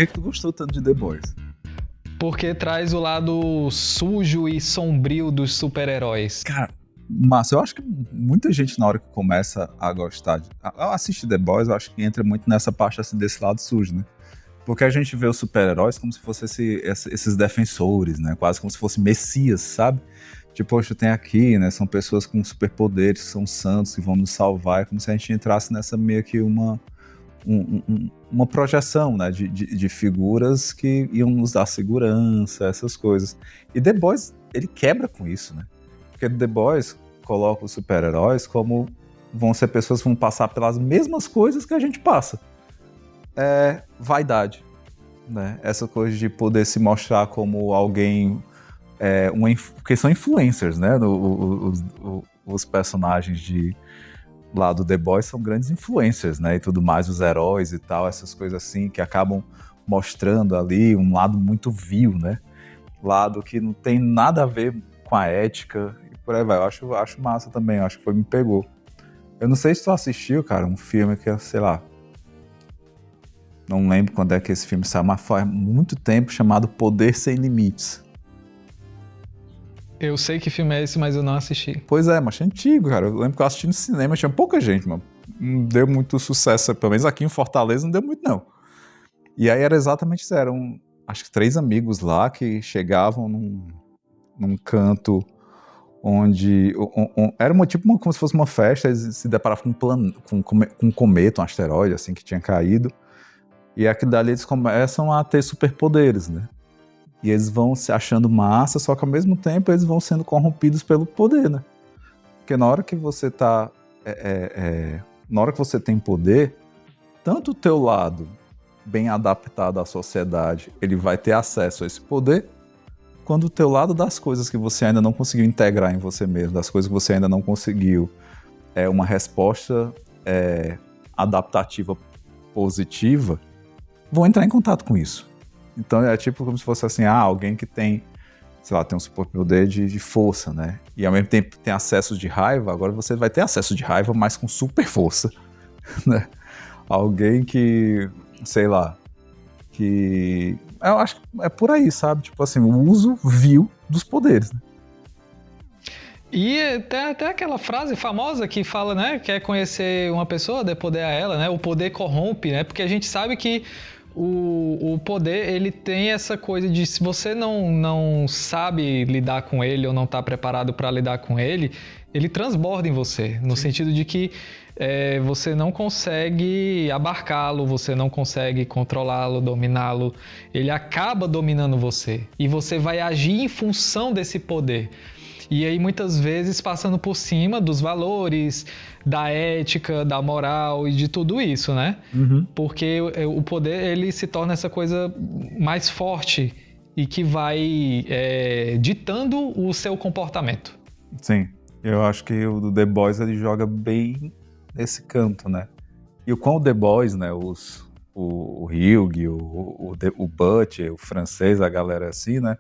que tu gostou tanto de The Boys? Porque traz o lado sujo e sombrio dos super-heróis. Cara, massa, eu acho que muita gente na hora que começa a gostar, a assistir The Boys, eu acho que entra muito nessa parte assim, desse lado sujo, né? Porque a gente vê os super-heróis como se fossem esses defensores, né? Quase como se fossem messias, sabe? Tipo, poxa, tem aqui, né? São pessoas com superpoderes, são santos que vão nos salvar. É como se a gente entrasse nessa meio que uma projeção, né? De figuras que iam nos dar segurança, essas coisas. E The Boys, ele quebra com isso, né? Porque The Boys coloca os super-heróis como vão ser pessoas que vão passar pelas mesmas coisas que a gente passa. Vaidade, né? Essa coisa de poder se mostrar como alguém, porque são influencers, né? Os personagens lá do The Boys são grandes influencers, né? E tudo mais, os heróis e tal, essas coisas assim que acabam mostrando ali um lado muito vil, né? Lado que não tem nada a ver com a ética e por aí vai. Eu acho massa também, eu acho que me pegou. Eu não sei se tu assistiu, cara, um filme que, sei lá, não lembro quando é que esse filme saiu, mas faz muito tempo, chamado Poder Sem Limites. Eu sei que filme é esse, mas eu não assisti. Pois é, mas é antigo, cara. Eu lembro que eu assisti no cinema, tinha pouca gente, mano. Não deu muito sucesso, pelo menos aqui em Fortaleza não deu muito, não. E aí era exatamente isso, eram acho que 3 amigos lá que chegavam num canto onde era como se fosse uma festa, eles se deparavam com um cometa, um asteroide assim que tinha caído. E aqui dali eles começam a ter superpoderes, né? E eles vão se achando massa, só que ao mesmo tempo eles vão sendo corrompidos pelo poder, né? Porque na hora que você tá... na hora que você tem poder, tanto o teu lado bem adaptado à sociedade, ele vai ter acesso a esse poder, quando o teu lado das coisas que você ainda não conseguiu integrar em você mesmo, das coisas que você ainda não conseguiu, uma resposta adaptativa positiva, vão entrar em contato com isso. Então é tipo como se fosse assim, alguém que tem, sei lá, tem um superpoder de força, né? E ao mesmo tempo tem acesso de raiva, agora você vai ter acesso de raiva, mas com super força, né? Alguém que, sei lá, que... Eu acho que é por aí, sabe? Tipo assim, o uso vil dos poderes, né? E tem até aquela frase famosa que fala, né? Quer conhecer uma pessoa, dê poder a ela, né? O poder corrompe, né? Porque a gente sabe que o poder, ele tem essa coisa de se você não sabe lidar com ele ou não está preparado para lidar com ele, ele transborda em você, no sentido de que você não consegue abarcá-lo, você não consegue controlá-lo, dominá-lo, ele acaba dominando você e você vai agir em função desse poder. E aí, muitas vezes, passando por cima dos valores, da ética, da moral e de tudo isso, né? Uhum. Porque o poder, ele se torna essa coisa mais forte e que vai ditando o seu comportamento. Sim, eu acho que o do The Boys, ele joga bem nesse canto, né? E com o The Boys, né, o Hugh, o Butch, o francês, a galera assim, né?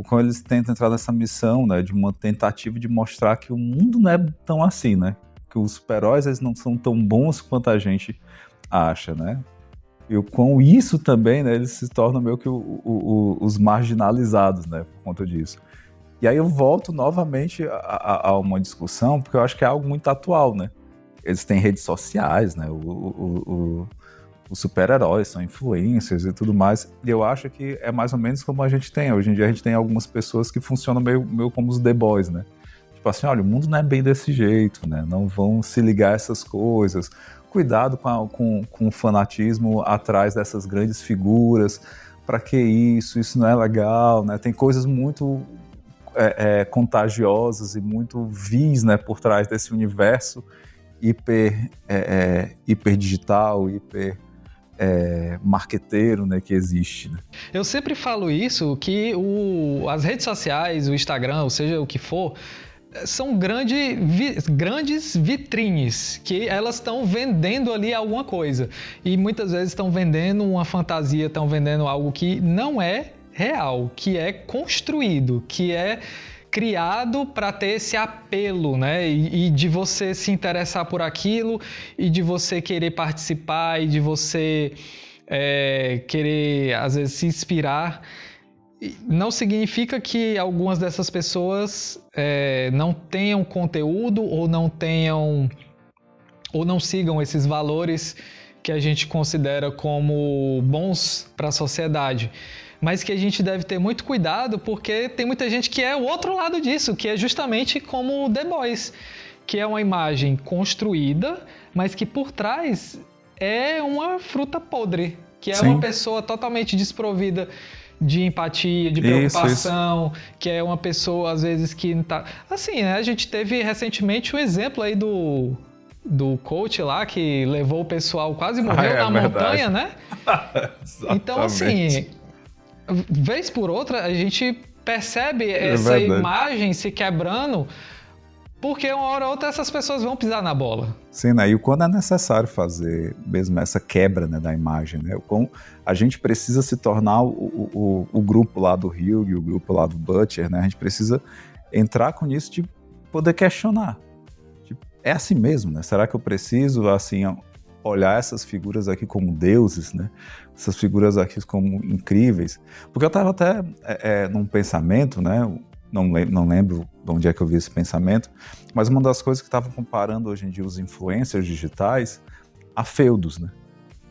Como eles tentam entrar nessa missão, né, de uma tentativa de mostrar que o mundo não é tão assim, né? Que os super-heróis, eles não são tão bons quanto a gente acha, né? E com isso também, né, eles se tornam meio que os marginalizados, né, por conta disso. E aí eu volto novamente a uma discussão, porque eu acho que é algo muito atual, né? Eles têm redes sociais, né? Os super-heróis são influencers e tudo mais. E eu acho que é mais ou menos como a gente tem. Hoje em dia a gente tem algumas pessoas que funcionam meio como os The Boys, né? Tipo assim, olha, o mundo não é bem desse jeito, né? Não vão se ligar a essas coisas. Cuidado com o fanatismo atrás dessas grandes figuras. Pra que isso? Isso não é legal, né? Tem coisas muito contagiosas e muito vis, né, por trás desse universo hiper digital, hiper marqueteiro, né, que existe, né? Eu sempre falo isso, que as redes sociais, o Instagram, ou seja o que for, são grandes vitrines, que elas estão vendendo ali alguma coisa. E muitas vezes estão vendendo uma fantasia, estão vendendo algo que não é real, que é construído, que é criado para ter esse apelo, né? E de você se interessar por aquilo, e de você querer participar, e de você querer, às vezes, se inspirar. Não significa que algumas dessas pessoas não tenham conteúdo ou não sigam esses valores que a gente considera como bons para a sociedade. Mas que a gente deve ter muito cuidado, porque tem muita gente que é o outro lado disso, que é justamente como o The Boys, que é uma imagem construída, mas que por trás é uma fruta podre, que é Sim. uma pessoa totalmente desprovida de empatia, de preocupação, que é uma pessoa, às vezes, que não tá... Assim, né? A gente teve recentemente um exemplo aí do coach lá, que levou o pessoal, quase morreu na montanha, né? Então, assim, vez por outra, a gente percebe essa imagem se quebrando, porque uma hora ou outra essas pessoas vão pisar na bola. Sim, né? E quando é necessário fazer mesmo essa quebra, né, da imagem, né? Como a gente precisa se tornar o grupo lá do Hugh, o grupo lá do Butcher, né? A gente precisa entrar com isso de poder questionar. Tipo, é assim mesmo, né? Será que eu preciso, assim, olhar essas figuras aqui como deuses, né? Essas figuras aqui como incríveis? Porque eu estava até num pensamento, né? Não lembro de onde é que eu vi esse pensamento, mas uma das coisas que estavam comparando hoje em dia os influencers digitais a feudos, né?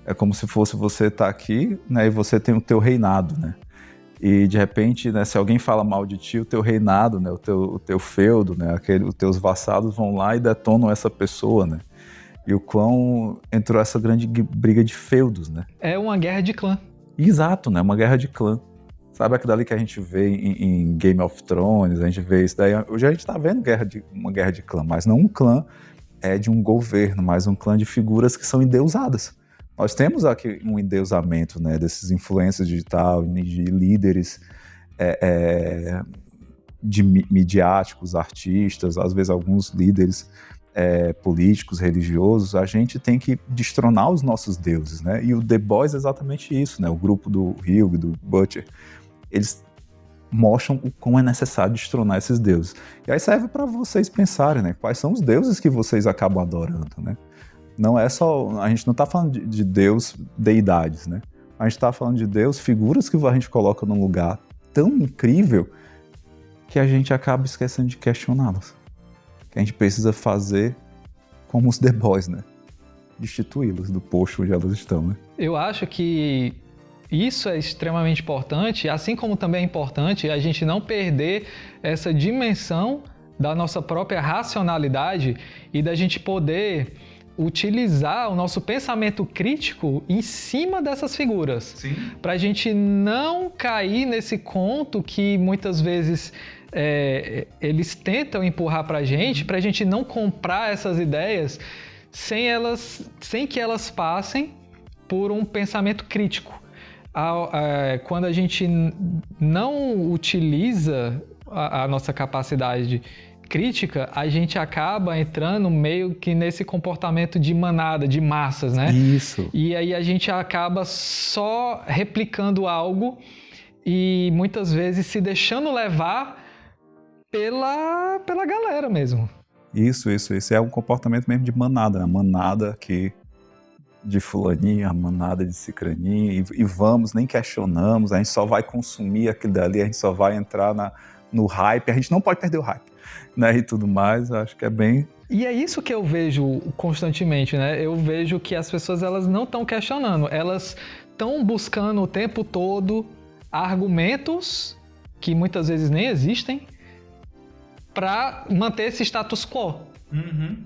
É como se fosse você estar aqui, né, e você tem o teu reinado, né? E de repente, né, se alguém fala mal de ti, o teu reinado, né, o teu feudo, né, os teus vassalos vão lá e detonam essa pessoa, né? E o quão entrou essa grande briga de feudos, né? É uma guerra de clã. Exato, né? Uma guerra de clã. Sabe aquilo ali que a gente vê em Game of Thrones, a gente vê isso daí. Hoje a gente tá vendo uma guerra de clã, mas não um clã de um governo, mas um clã de figuras que são endeusadas. Nós temos aqui um endeusamento, né, desses influencers digitais, de líderes de midiáticos, artistas, às vezes alguns líderes políticos, religiosos. A gente tem que destronar os nossos deuses, né? E o The Boys é exatamente isso, né? O grupo do Hugh, do Butcher, eles mostram o quão é necessário destronar esses deuses. E aí serve para vocês pensarem, né? Quais são os deuses que vocês acabam adorando, né? Não é só... A gente não está falando de Deus, deidades, né? A gente está falando de Deus, figuras que a gente coloca num lugar tão incrível que a gente acaba esquecendo de questioná-las. Que a gente precisa fazer como os The Boys, né? Destituí-los do posto onde elas estão, né? Eu acho que isso é extremamente importante, assim como também é importante a gente não perder essa dimensão da nossa própria racionalidade e da gente poder utilizar o nosso pensamento crítico em cima dessas figuras. Para a gente não cair nesse conto que muitas vezes eles tentam empurrar para a gente não comprar essas ideias sem que elas passem por um pensamento crítico. Quando a gente não utiliza a nossa capacidade crítica, a gente acaba entrando meio que nesse comportamento de manada, de massas, né? Isso. E aí a gente acaba só replicando algo e muitas vezes se deixando levar pela galera mesmo. Isso é um comportamento mesmo de manada, né? Manada aqui de fulaninha, manada de cicraninha, e vamos, nem questionamos, a gente só vai consumir aquilo dali, a gente só vai entrar no hype, a gente não pode perder o hype, né? E tudo mais, acho que é bem... E é isso que eu vejo constantemente, né? Eu vejo que as pessoas, elas não estão questionando, elas estão buscando o tempo todo argumentos que muitas vezes nem existem, para manter esse status quo,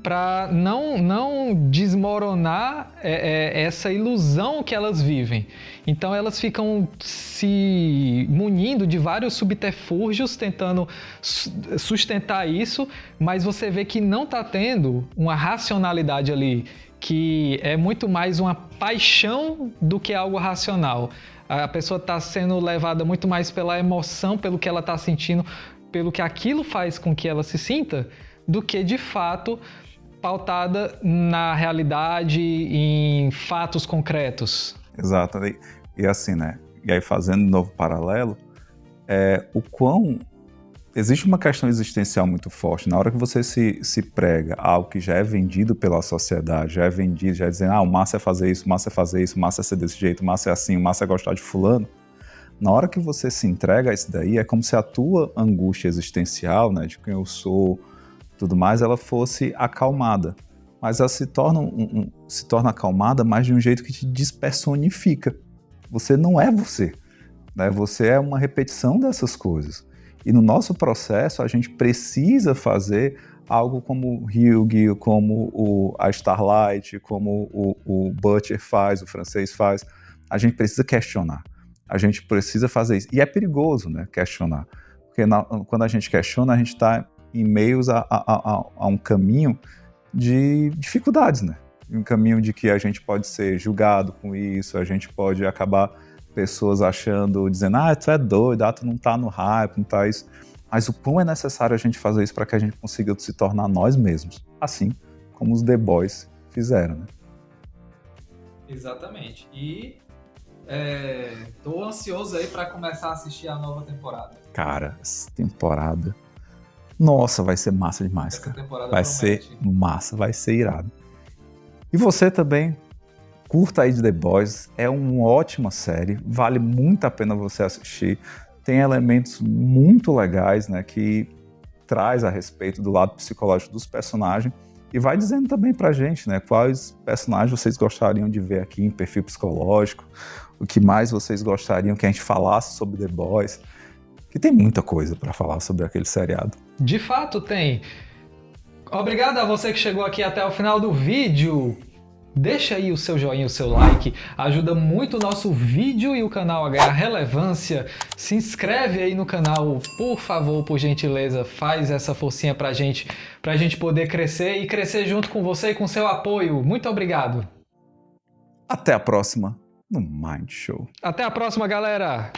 para não desmoronar essa ilusão que elas vivem. Então elas ficam se munindo de vários subterfúgios, tentando sustentar isso, mas você vê que não está tendo uma racionalidade ali, que é muito mais uma paixão do que algo racional. A pessoa está sendo levada muito mais pela emoção, pelo que ela está sentindo, pelo que aquilo faz com que ela se sinta, do que, de fato, pautada na realidade, em fatos concretos. Exato. E assim, né? E aí, fazendo um novo paralelo, o quão existe uma questão existencial muito forte. Na hora que você se prega algo que já é vendido pela sociedade, já é vendido, já é dizendo, o massa é fazer isso, o massa é fazer isso, o massa é ser desse jeito, o massa é assim, o massa é gostar de fulano. Na hora que você se entrega a isso daí, é como se a tua angústia existencial, né, de quem eu sou, tudo mais, ela fosse acalmada. Mas ela se torna acalmada mais de um jeito que te despersonifica. Você não é você, né? Você é uma repetição dessas coisas. E no nosso processo, a gente precisa fazer algo como o Hugh, como a Starlight, como o Butcher faz, o francês faz. A gente precisa questionar. A gente precisa fazer isso. E é perigoso, né, questionar. Porque quando a gente questiona, a gente está em meios a um caminho de dificuldades, né? Um caminho de que a gente pode ser julgado com isso, a gente pode acabar pessoas achando, dizendo, tu é doido, tu não tá no hype, não tá isso. Mas o quão é necessário a gente fazer isso para que a gente consiga se tornar nós mesmos, assim como os The Boys fizeram, né? Exatamente. E tô ansioso aí para começar a assistir a nova temporada. Cara, essa temporada... Nossa, vai ser massa demais, cara. Vai ser massa, vai ser irado. E você também, curta aí de The Boys, é uma ótima série, vale muito a pena você assistir. Tem elementos muito legais, né, que traz a respeito do lado psicológico dos personagens e vai dizendo também pra gente, né, quais personagens vocês gostariam de ver aqui em perfil psicológico, o que mais vocês gostariam que a gente falasse sobre The Boys, que tem muita coisa pra falar sobre aquele seriado. De fato tem. Obrigado a você que chegou aqui até o final do vídeo. Deixa aí o seu joinha, o seu like, ajuda muito o nosso vídeo e o canal a ganhar relevância. Se inscreve aí no canal, por favor, por gentileza, faz essa forcinha pra gente poder crescer e crescer junto com você e com seu apoio. Muito obrigado. Até a próxima no Mind Show. Até a próxima, galera!